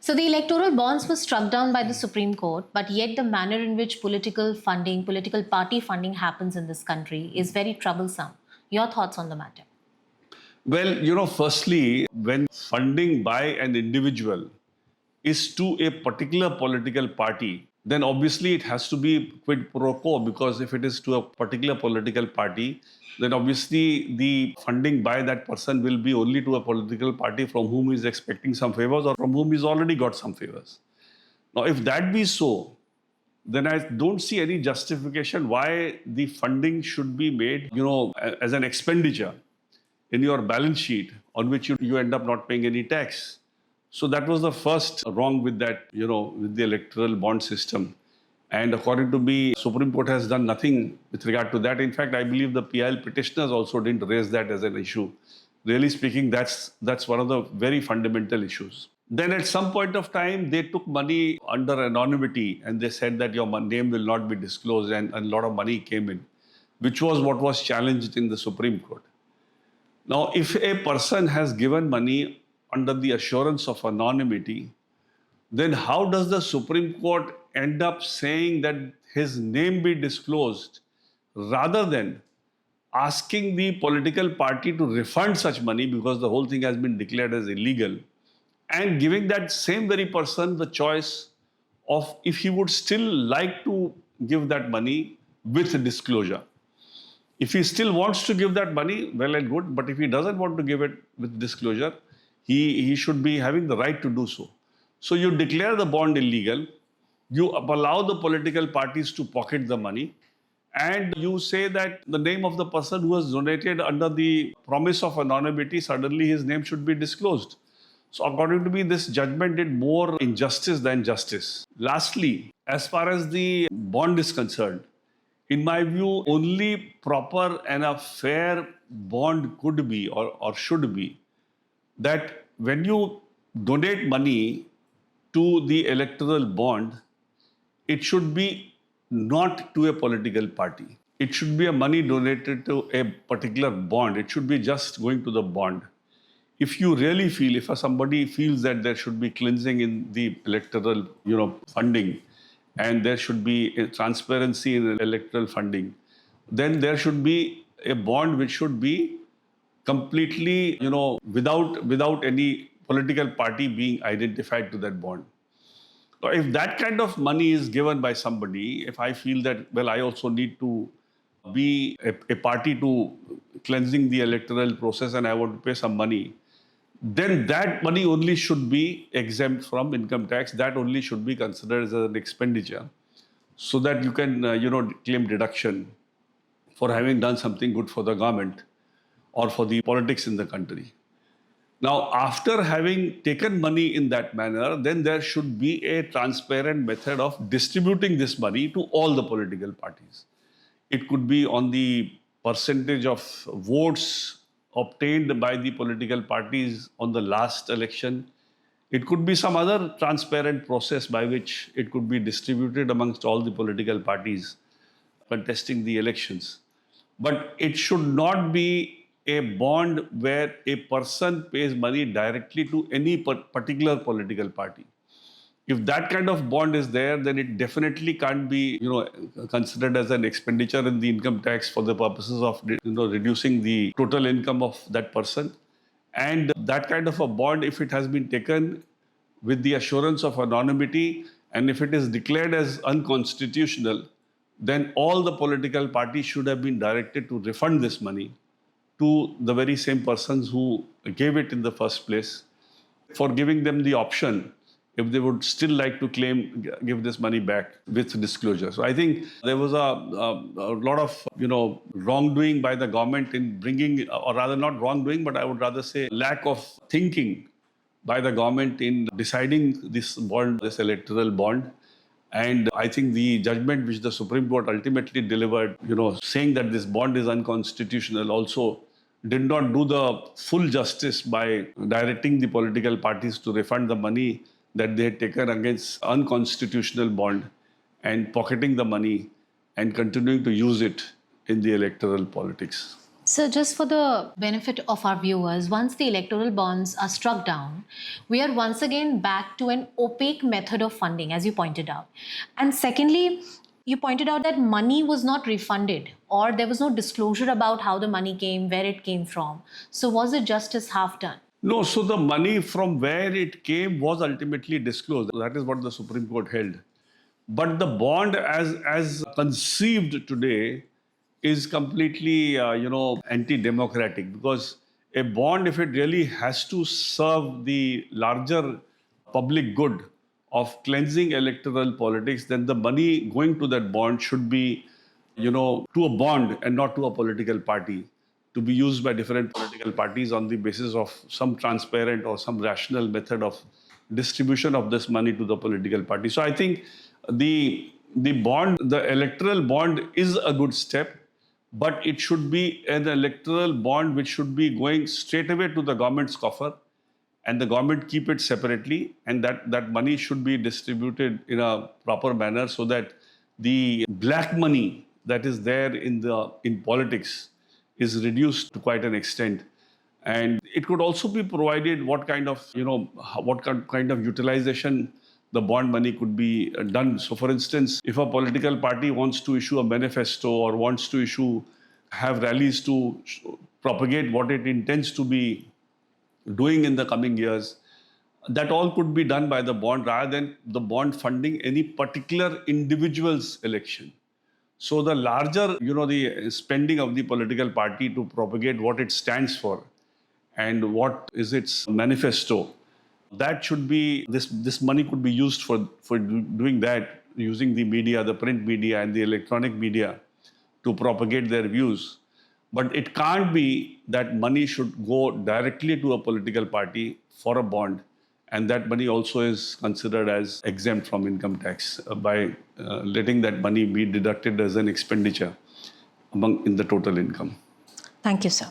So the electoral bonds were struck down by the Supreme Court, but yet the manner in which political funding, political party funding happens in this country is very troublesome. Your thoughts on the matter? Well, firstly, when funding by an individual is to a particular political party, then obviously it has to be quid pro quo, because if it is to a particular political party, then obviously the funding by that person will be only to a political party from whom he is expecting some favors or from whom he's already got some favors. Now, if that be so, then I don't see any justification why the funding should be made, as an expenditure in your balance sheet on which you end up not paying any tax. So that was the first wrong with that, with the electoral bond system. And according to me, Supreme Court has done nothing with regard to that. In fact, I believe the PIL petitioners also didn't raise that as an issue. Really speaking, that's one of the very fundamental issues. Then at some point of time, they took money under anonymity and they said that your name will not be disclosed, and a lot of money came in, which was what was challenged in the Supreme Court. Now, if a person has given money under the assurance of anonymity, then how does the Supreme Court end up saying that his name be disclosed rather than asking the political party to refund such money, because the whole thing has been declared as illegal, and giving that same very person the choice of if he would still like to give that money with disclosure. If he still wants to give that money, well and good, but if he doesn't want to give it with disclosure, he should be having the right to do so. So you declare the bond illegal, you allow the political parties to pocket the money, and you say that the name of the person who has donated under the promise of anonymity, suddenly his name should be disclosed. So according to me, this judgment did more injustice than justice. Lastly, as far as the bond is concerned, in my view, only proper and a fair bond could be or should be that when you donate money to the electoral bond, it should be not to a political party. It should be a money donated to a particular bond. It should be just going to the bond. If you really feel, if somebody feels that there should be cleansing in the electoral, funding, and there should be a transparency in electoral funding, then there should be a bond which should be completely, without any political party being identified to that bond. So if that kind of money is given by somebody, if I feel that, well, I also need to be a party to cleansing the electoral process and I want to pay some money, then that money only should be exempt from income tax. That only should be considered as an expenditure, so that you can, claim deduction for having done something good for the government or for the politics in the country. Now, after having taken money in that manner, then there should be a transparent method of distributing this money to all the political parties. It could be on the percentage of votes obtained by the political parties on the last election. It could be some other transparent process by which it could be distributed amongst all the political parties contesting the elections. But it should not be a bond where a person pays money directly to any particular political party. If that kind of bond is there, then it definitely can't be, considered as an expenditure in the income tax for the purposes of, reducing the total income of that person. And that kind of a bond, if it has been taken with the assurance of anonymity, and if it is declared as unconstitutional, then all the political parties should have been directed to refund this money to the very same persons who gave it in the first place, for giving them the option if they would still like to give this money back with disclosure. So I think there was a lot of, wrongdoing by the government in bringing, or rather not wrongdoing, but I would rather say lack of thinking by the government in deciding this bond, this electoral bond. And I think the judgment which the Supreme Court ultimately delivered, saying that this bond is unconstitutional, also did not do the full justice by directing the political parties to refund the money that they had taken against unconstitutional bond and pocketing the money and continuing to use it in the electoral politics. So, just for the benefit of our viewers, once the electoral bonds are struck down, we are once again back to an opaque method of funding, as you pointed out. And secondly, you pointed out that money was not refunded or there was no disclosure about how the money came, where it came from. So, was it justice half done? No, so the money from where it came was ultimately disclosed. That is what the Supreme Court held. But the bond, as conceived today, is completely, anti-democratic, because a bond, if it really has to serve the larger public good of cleansing electoral politics, then the money going to that bond should be, to a bond and not to a political party, to be used by different political parties on the basis of some transparent or some rational method of distribution of this money to the political party. So I think the electoral bond is a good step, but it should be an electoral bond which should be going straight away to the government's coffer, and the government keep it separately, and that money should be distributed in a proper manner, so that the black money that is there in politics is reduced to quite an extent. And it could also be provided what kind of utilization the bond money could be done. So for instance, if a political party wants to issue a manifesto or wants to have rallies to propagate what it intends to be doing in the coming years, that all could be done by the bond rather than the bond funding any particular individual's election. So the larger, the spending of the political party to propagate what it stands for and what is its manifesto, that should be, this money could be used for doing that, using the media, the print media and the electronic media to propagate their views. But it can't be that money should go directly to a political party for a bond, and that money also is considered as exempt from income tax by letting that money be deducted as an expenditure in the total income. Thank you, sir.